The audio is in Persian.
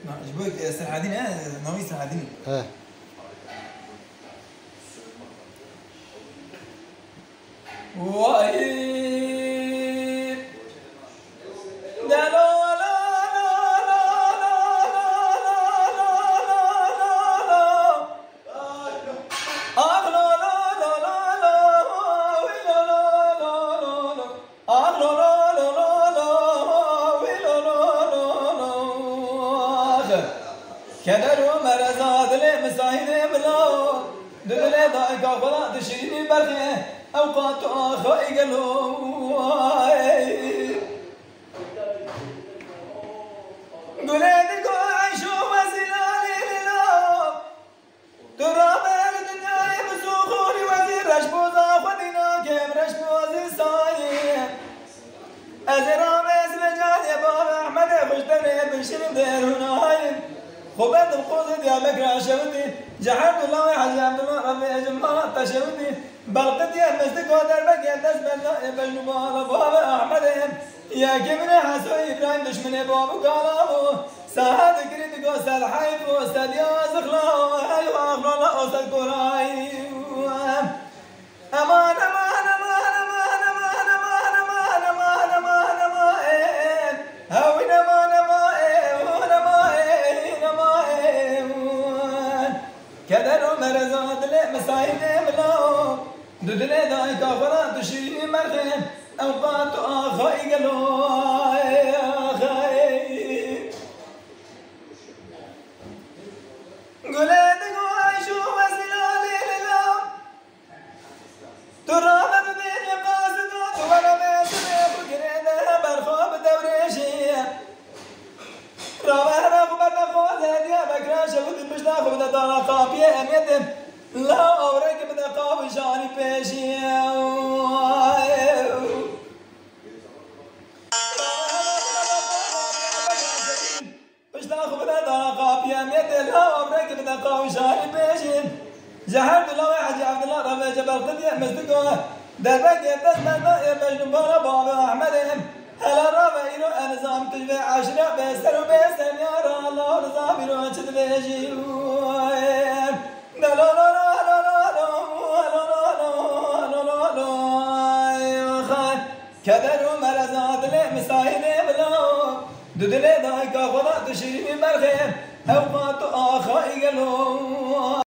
جبوك سرحدين نوي سرحدين وإيه لا لا لا كدروا مرزاد لي مسايد بلا دلي ضايق خلا تشيني برخي اوقات اخي قالوا قولي عيشوا وزلالي للا تراب الدنيا بسوخوني وزير رشبوزا خدينا كيف رشبوزي صايم ازرام اسم جاني بابا احمد خشتني بشرب دير هنايم خبرت القوزد يا بكرة شودي جحرت الله يا حاج عبد الله ربي جمال تشودي بلقت يا مصدق ودربك يا دسم بجنبال بابا احمد يا كبر حسو ابراهيم دشمن بابو قالابو ساعد كريد قوسل حيب وستد يا زخلاو ايوا اخلالا اوسل قراي امان امان امان امان امان امان امان امان امان امان هاوين امان كدروا مرزاد لي مسايد ملاو ددلي دايك خلا تشيني مرخين اوقات اخي قالوا اخي قولي عيشوا وزلالي للا تراب بديني قاصدوت وانا بيسمي فقرينها برخوب دوريشي رابع رغبة نقول يا بكرة شغل مش ناخذ بدنا قابية أميتم لا أوريك بدنا قابي شاني بيشي مش ناخذ بدنا قابية أميتم لا أوريك بدنا قابي شاني بيشي جهرت الله يا حاج عبد الله ربي جبل قدية مصدقه دربك يدس يا مجنون بابا أحمد هلا ربيرو أنظام تجبي عشرة بيسر وبيسر يا الله نظام يروح تدبيجي لا لا لا لا لا لا كدروا مرزاد لي مسايد بلا ددلي دايك خلا تشيني مرخي اوقات اخي قالوا